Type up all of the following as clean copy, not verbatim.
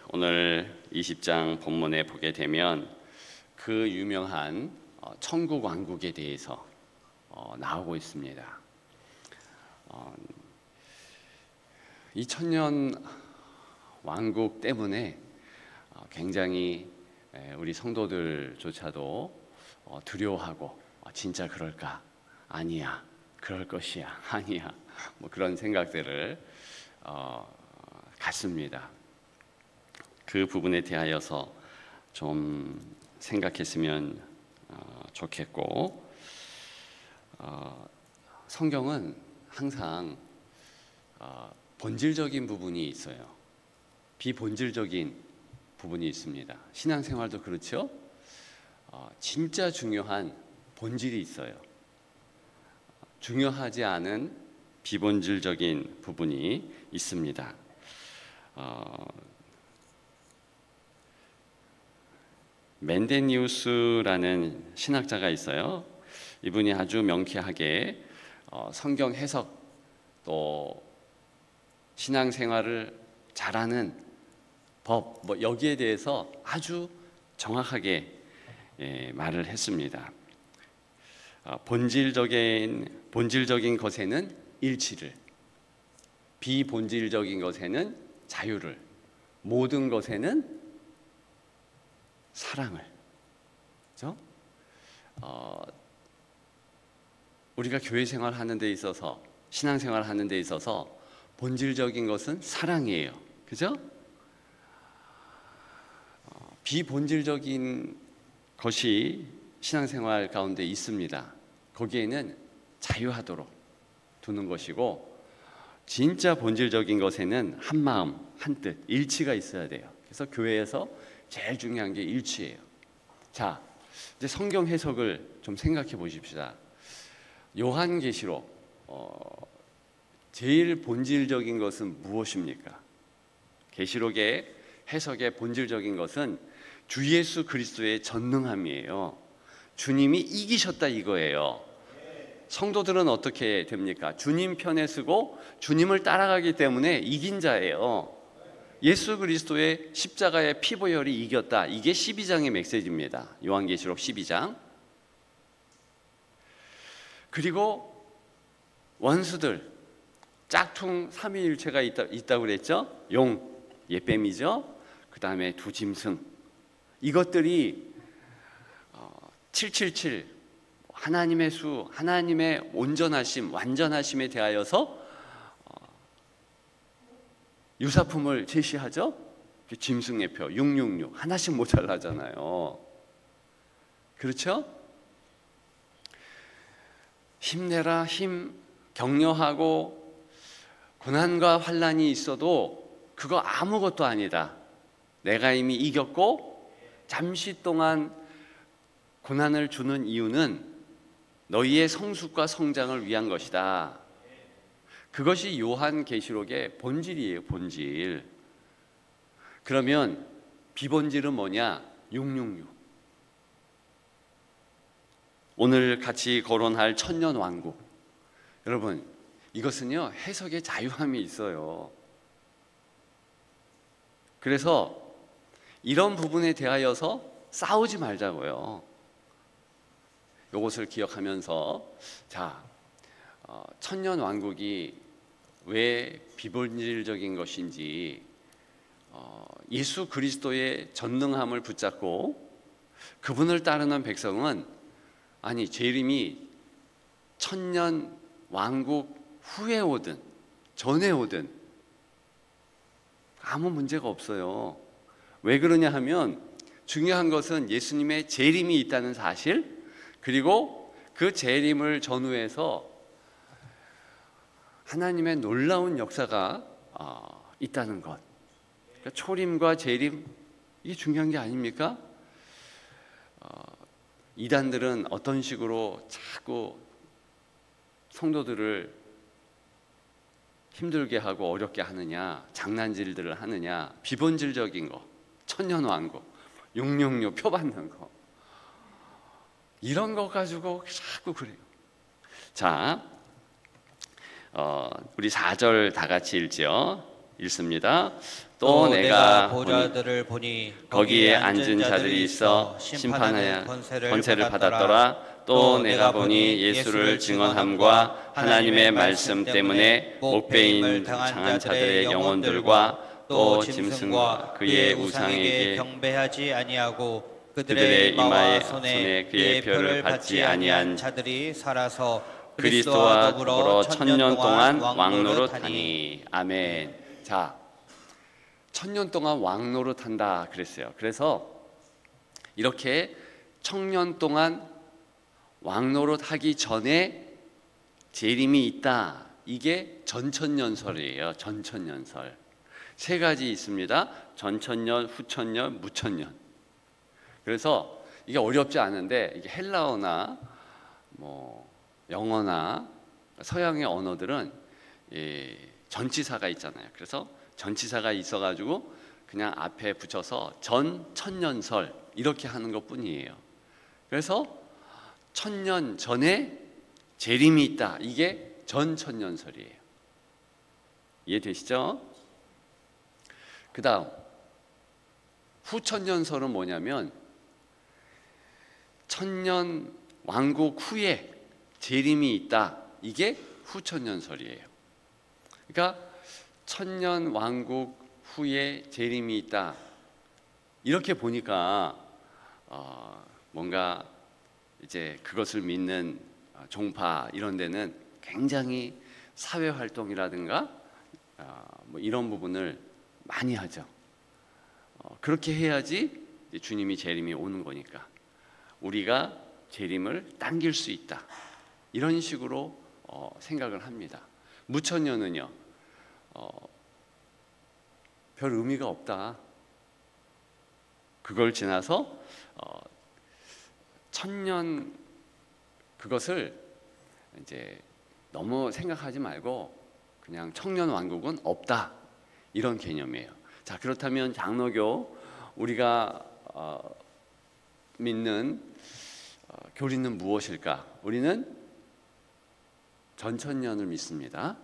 오늘 20장 본문에 보게 되면 그 유명한 천국 왕국에 대해서 나오고 있습니다. 이 천년 왕국 때문에 굉장히 우리 성도들조차도 두려워하고 진짜 그럴까? 아니야. 그럴 것이야. 아니야. 뭐 그런 생각들을 갖습니다. 그 부분에 대하여서 좀 생각했으면 좋겠고, 성경은 항상 본질적인 부분이 있어요. 비본질적인 부분이 있습니다. 신앙생활도 그렇죠. 진짜 중요한 본질이 있어요. 중요하지 않은 비본질적인 부분이 있습니다. 멘데니우스라는 신학자가 있어요. 이분이 아주 명쾌하게 성경 해석 또 신앙생활을 잘하는 법, 여기에 대해서 아주 정확하게 말을 했습니다. 본질적인 것에는 일치를, 비본질적인 것에는 자유를, 모든 것에는 사랑을. 그렇죠? 우리가 교회 생활하는 데 있어서, 신앙생활 하는 데 있어서 본질적인 것은 사랑이에요. 그죠? 비본질적인 것이 신앙생활 가운데 있습니다. 거기에는 자유하도록 두는 것이고, 진짜 본질적인 것에는 한 마음, 한 뜻, 일치가 있어야 돼요. 그래서 교회에서 제일 중요한 게 일치예요. 자, 이제 성경 해석을 좀 생각해 보십시다. 요한계시록 제일 본질적인 것은 무엇입니까? 계시록의 해석의 본질적인 것은 주 예수 그리스도의 전능함이에요. 주님이 이기셨다 이거예요. 성도들은 어떻게 됩니까? 주님 편에 서고 주님을 따라가기 때문에 이긴 자예요. 예수 그리스도의 십자가의 피보혈이 이겼다. 이게 12장의 메시지입니다. 요한계시록 12장. 그리고 원수들, 짝퉁 삼위일체가 있다고 그랬죠? 용, 옛뱀이죠? 그 다음에 두 짐승. 이것들이 777, 하나님의 수, 하나님의 온전하심, 완전하심에 대하여서 유사품을 제시하죠. 짐승의 표 666 하나씩 모자라잖아요. 그렇죠? 힘내라, 힘 격려하고 고난과 환난이 있어도 그거 아무것도 아니다. 내가 이미 이겼고 잠시 동안 고난을 주는 이유는 너희의 성숙과 성장을 위한 것이다. 그것이 요한계시록의 본질이에요. 본질. 그러면 비본질은 뭐냐? 666. 오늘 같이 거론할 천년왕국. 여러분, 이것은요 해석의 자유함이 있어요. 그래서 이런 부분에 대하여서 싸우지 말자고요. 이것을 기억하면서, 자, 천년왕국이 왜 비본질적인 것인지, 예수 그리스도의 전능함을 붙잡고 그분을 따르는 백성은, 아니 재림이 천년 왕국 후에 오든 전에 오든 아무 문제가 없어요. 왜 그러냐 하면 중요한 것은 예수님의 재림이 있다는 사실, 그리고 그 재림을 전후해서 하나님의 놀라운 역사가 있다는 것. 그러니까 초림과 재림, 이게 중요한 게 아닙니까? 이단들은 어떤 식으로 자꾸 성도들을 힘들게 하고 어렵게 하느냐, 장난질들을 하느냐, 비본질적인 거, 천년왕국, 666 표 받는 거, 이런 거 가지고 자꾸 그래요. 자, 우리 4절 다 같이 읽죠. 읽습니다. 또 내가 보니 보좌들을 보니 거기에 앉은 자들이 있어 심판하여 권세를 받았더라. 또 내가 보니 예수를 증언함과 하나님의 말씀 때문에 목배인 장한 자들의 영혼들과 또 짐승과 그의 우상에게 경배하지 아니하고 그들의 그들의 이마와 손에 그의 표를 받지 아니한 자들이 살아서 그리스도와 더불어 1000년 동안 왕노릇하니. 아멘. 자, 1000년 동안 왕노릇한다 그랬어요. 그래서 이렇게 1000년 동안 왕노릇하기 전에 재림이 있다. 이게 전천년설이에요. 전천년설. 세 가지 있습니다. 전천년, 후천년, 무천년. 그래서 이게 어렵지 않은데 이게 헬라어나 뭐 영어나 서양의 언어들은 전치사가 있잖아요. 그래서 전치사가 있어가지고 그냥 앞에 붙여서 전천년설 이렇게 하는 것뿐이에요. 그래서 1000년 전에 재림이 있다. 이게 전천년설이에요. 이해되시죠? 그 다음 후천년설은 뭐냐면 1000년 왕국 후에 재림이 있다. 이게 후천년설이에요. 그러니까 1000년 왕국 후에 재림이 있다. 이렇게 보니까 뭔가 이제 그것을 믿는 종파 이런 데는 굉장히 사회 활동이라든가 뭐 이런 부분을 많이 하죠. 그렇게 해야지 주님이 재림이 오는 거니까 우리가 재림을 당길 수 있다. 이런 식으로 생각을 합니다. 무천년은요, 별 의미가 없다. 그걸 지나서 1000년 그것을 이제 너무 생각하지 말고 그냥 청년 왕국은 없다. 이런 개념이에요. 자, 그렇다면 장로교 우리가 믿는 교리는 무엇일까? 우리는 전천년을 믿습니다.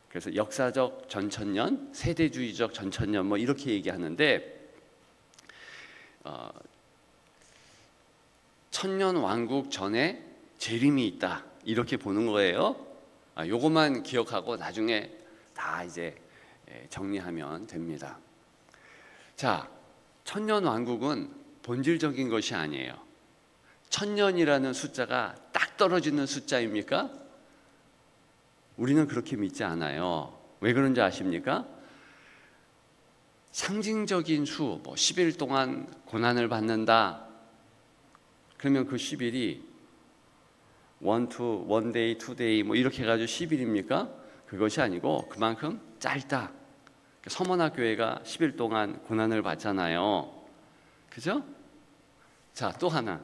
그래서 역사적 전천년, 세대주의적 전천년 뭐 이렇게 얘기하는데 천년 왕국 전에 재림이 있다 이렇게 보는 거예요. 요것만 기억하고 나중에 다 이제 정리하면 됩니다. 자, 천년 왕국은 본질적인 것이 아니에요. 천년이라는 숫자가 딱 떨어지는 숫자입니까? 우리는 그렇게 믿지 않아요. 왜 그런지 아십니까? 상징적인 수, 뭐 10일 동안 고난을 받는다. 그러면 그 10일이 one day, two day 뭐 이렇게 해가지고 10일입니까? 그것이 아니고 그만큼 짧다. 서머나 교회가 10일 동안 고난을 받잖아요. 그죠? 자, 또 하나.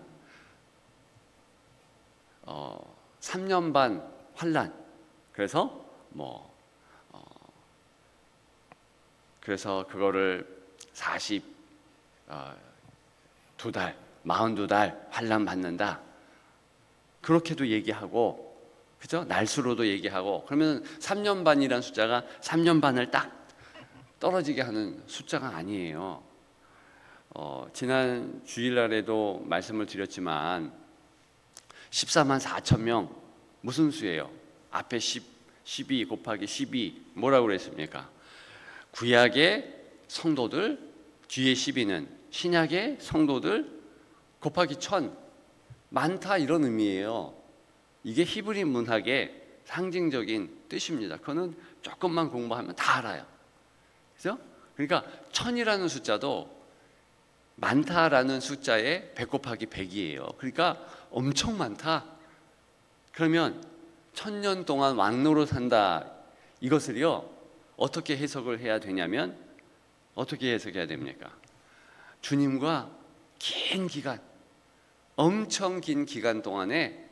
3년 반 환란. 그래서 그래서 그거를 42달, 42달 환란 받는다. 그렇게도 얘기하고, 그죠? 날수로도 얘기하고. 그러면 3년 반이라는 숫자가 3년 반을 딱 떨어지게 하는 숫자가 아니에요. 지난 주일날에도 말씀을 드렸지만 14만 4천 명 무슨 수예요? 앞에 12 곱하기 12 뭐라고 그랬습니까? 구약의 성도들 뒤에 12는 신약의 성도들 곱하기 1000 많다 이런 의미예요. 이게 히브리 문학의 상징적인 뜻입니다. 그거는 조금만 공부하면 다 알아요. 그죠? 그러니까 1000이라는 숫자도 많다라는 숫자의 100 곱하기 100이에요. 그러니까 엄청 많다. 그러면 1000년 동안 왕노로 산다. 이것을요 어떻게 해석을 해야 되냐면 어떻게 해석해야 됩니까? 주님과 긴 기간, 엄청 긴 기간 동안에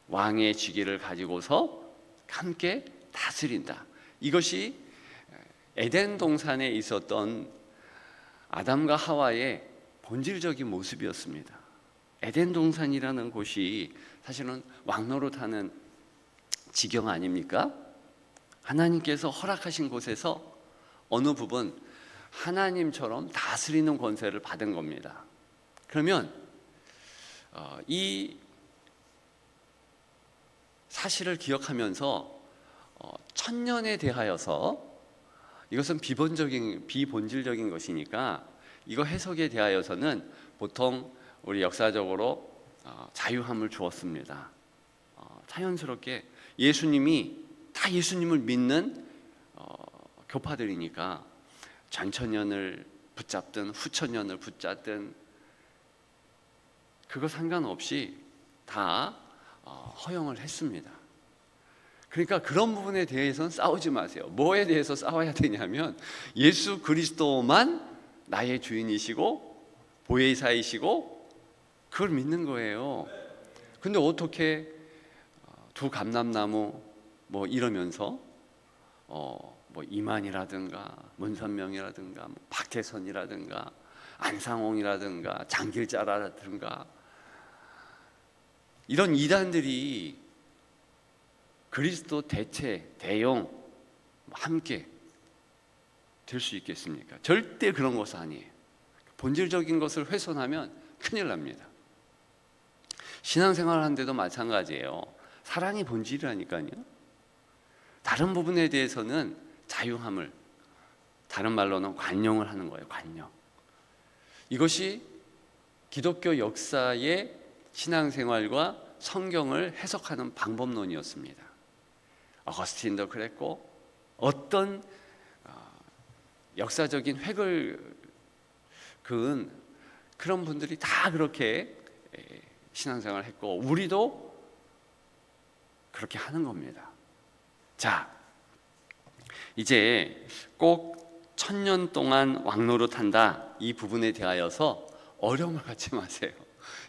왕의 직위를 가지고서 함께 다스린다. 이것이 에덴 동산에 있었던 아담과 하와의 본질적인 모습이었습니다. 에덴 동산이라는 곳이 사실은 왕노릇하는 지경 아닙니까? 하나님께서 허락하신 곳에서 어느 부분 하나님처럼 다스리는 권세를 받은 겁니다. 그러면 이 사실을 기억하면서 천년에 대하여서 이것은 비본질적인 것이니까 이거 해석에 대하여서는 보통 우리 역사적으로 자유함을 주었습니다. 자연스럽게 예수님이 다 예수님을 믿는 교파들이니까 전천년을 붙잡든 후천년을 붙잡든 그거 상관없이 다 허용을 했습니다. 그러니까 그런 부분에 대해서는 싸우지 마세요. 뭐에 대해서 싸워야 되냐면 예수 그리스도만 나의 주인이시고 보혜사이시고 그걸 믿는 거예요. 근데 어떻게 두 감람나무 뭐 이러면서 뭐 이만이라든가 문선명이라든가 뭐 박태선이라든가 안상홍이라든가 장길자라든가 이런 이단들이 그리스도 대체 대용 함께 될 수 있겠습니까? 절대 그런 것은 아니에요. 본질적인 것을 훼손하면 큰일 납니다. 신앙생활 하는데도 마찬가지예요. 사랑이 본질이라니까요. 다른 부분에 대해서는 자유함을, 다른 말로는 관용을 하는 거예요. 관용. 이것이 기독교 역사의 신앙생활과 성경을 해석하는 방법론이었습니다. 어거스틴도 그랬고 어떤 역사적인 획을 그은 그런 분들이 다 그렇게 신앙생활을 했고 우리도 그렇게 하는 겁니다. 자, 이제 꼭 1000년 동안 왕노릇한다 이 부분에 대하여서 어려움을 갖지 마세요.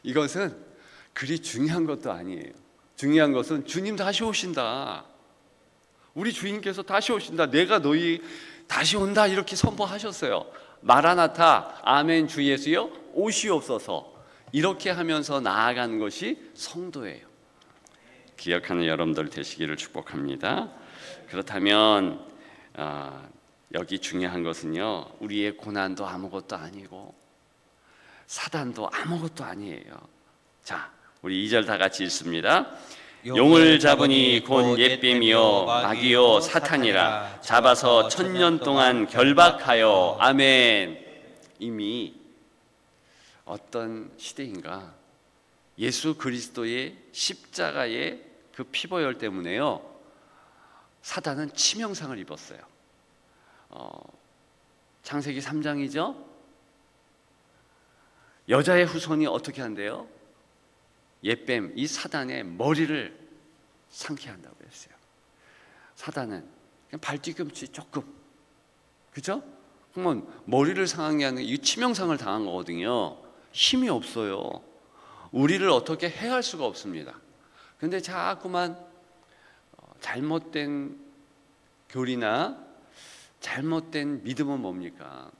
이것은 그리 중요한 것도 아니에요. 중요한 것은 주님 다시 오신다. 우리 주인께서 다시 오신다. 내가 너희 다시 온다 이렇게 선포하셨어요. 마라나타 아멘 주 예수여 오시옵소서. 이렇게 하면서 나아가는 것이 성도예요. 기억하는 여러분들 되시기를 축복합니다. 그렇다면 여기 중요한 것은요, 우리의 고난도 아무것도 아니고 사단도 아무것도 아니에요. 자, 우리 2절 다 같이 읽습니다. 용을 잡으니 곧 옛뱀이요 마귀요 사탄이라 잡아서 1000년 동안 결박하여 아멘. 이미 어떤 시대인가 예수 그리스도의 십자가의 그 피보혈 때문에요 사단은 치명상을 입었어요. 창세기 3장이죠. 여자의 후손이 어떻게 한대요? 옛뱀, 이 사단의 머리를 상케 한다고 했어요. 사단은 그냥 발뒤꿈치 조금, 그죠? 그러면 머리를 상하게 하는 이 치명상을 당한 거거든요. 힘이 없어요. 우리를 어떻게 해할 수가 없습니다. 근데 자꾸만 잘못된 교리나 잘못된 믿음은 뭡니까?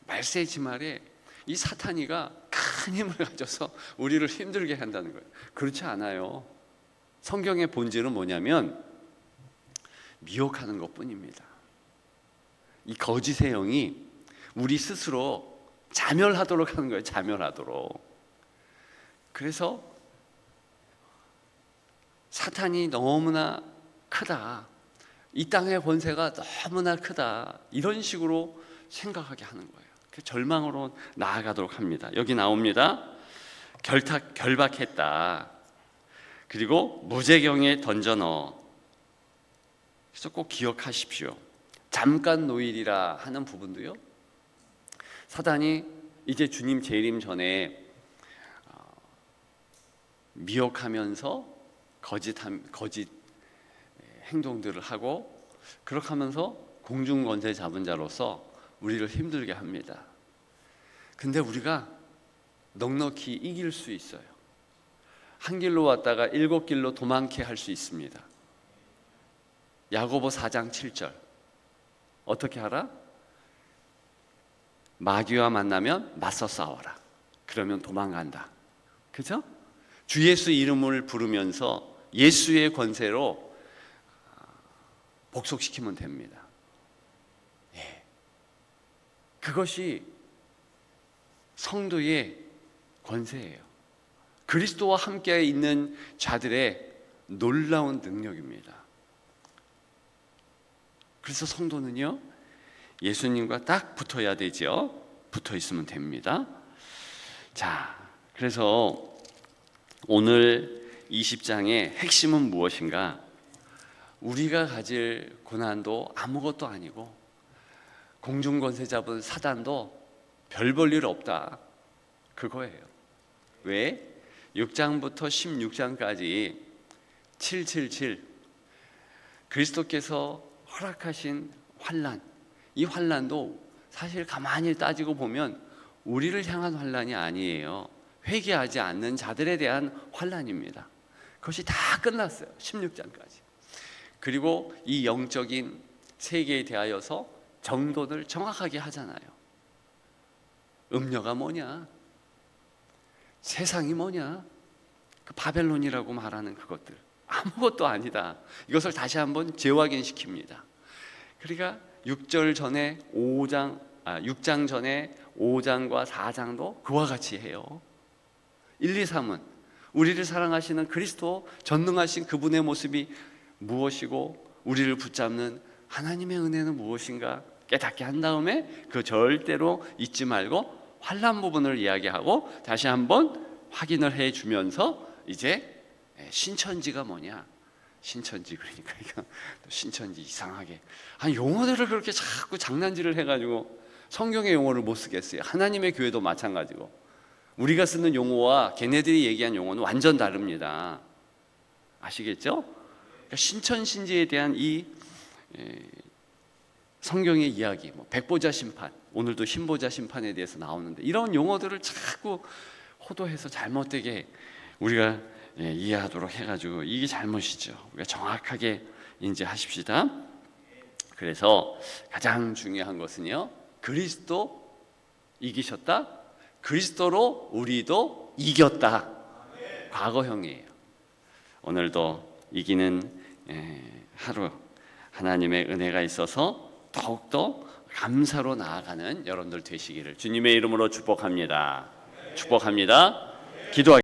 말세지 말에 이 사탄이가 큰 힘을 가져서 우리를 힘들게 한다는 거예요. 그렇지 않아요. 성경의 본질은 뭐냐면 미혹하는 것뿐입니다. 이 거짓의 영이 우리 스스로 자멸하도록 하는 거예요. 자멸하도록. 그래서 사탄이 너무나 크다. 이 땅의 권세가 너무나 크다. 이런 식으로 생각하게 하는 거예요. 그 절망으로 나아가도록 합니다. 여기 나옵니다. 결박했다. 그리고 무재경에 던져 넣어. 그래서 꼭 기억하십시오. 잠깐 노일이라 하는 부분도요. 사단이 이제 주님 재림 전에 미혹하면서 거짓 행동들을 하고 그렇게 하면서 공중 권세 잡은 자로서 우리를 힘들게 합니다. 근데 우리가 넉넉히 이길 수 있어요. 한 길로 왔다가 7길로 도망게 할 수 있습니다. 야고보 4장 7절 어떻게 하라? 마귀와 만나면 맞서 싸워라. 그러면 도망간다. 그죠? 주 예수 이름을 부르면서 예수의 권세로 복속시키면 됩니다. 예. 그것이 성도의 권세예요. 그리스도와 함께 있는 자들의 놀라운 능력입니다. 그래서 성도는요, 예수님과 딱 붙어야 되죠. 붙어 있으면 됩니다. 자, 그래서 오늘 20장의 핵심은 무엇인가? 우리가 가질 고난도 아무것도 아니고 공중권세 잡은 사단도 별 볼 일 없다, 그거예요. 왜? 6장부터 16장까지 777 그리스도께서 허락하신 환난, 이 환난도 사실 가만히 따지고 보면 우리를 향한 환난이 아니에요. 회개하지 않는 자들에 대한 환난입니다. 그것이 다 끝났어요. 16장까지. 그리고 이 영적인 세계에 대하여서 정돈을 정확하게 하잖아요. 음녀가 뭐냐? 세상이 뭐냐? 그 바벨론이라고 말하는 그것들 아무것도 아니다. 이것을 다시 한번 재확인시킵니다. 그러니까 6장 전에 5장과 4장도 그와 같이 해요. 1, 2, 3은 우리를 사랑하시는 그리스도 전능하신 그분의 모습이 무엇이고 우리를 붙잡는 하나님의 은혜는 무엇인가 깨닫게 한 다음에 그 절대로 잊지 말고 환난 부분을 이야기하고 다시 한번 확인을 해주면서 이제 신천지가 뭐냐? 신천지, 그러니까 신천지 이상하게 용어들을 그렇게 자꾸 장난질을 해가지고 성경의 용어를 못 쓰겠어요. 하나님의 교회도 마찬가지고 우리가 쓰는 용어와 걔네들이 얘기한 용어는 완전 다릅니다. 아시겠죠? 그러니까 신천신지에 대한 이 성경의 이야기, 백보자 심판, 오늘도 흰보자 심판에 대해서 나오는데 이런 용어들을 자꾸 호도해서 잘못되게 우리가 이해하도록 해가지고 이게 잘못이죠. 우리가 정확하게 인지하십시다. 그래서 가장 중요한 것은요, 그리스도 이기셨다, 그리스도로 우리도 이겼다. 과거형이에요. 오늘도 이기는 하루, 하나님의 은혜가 있어서 더욱더 감사로 나아가는 여러분들 되시기를 주님의 이름으로 축복합니다. 축복합니다. 기도하겠습니다.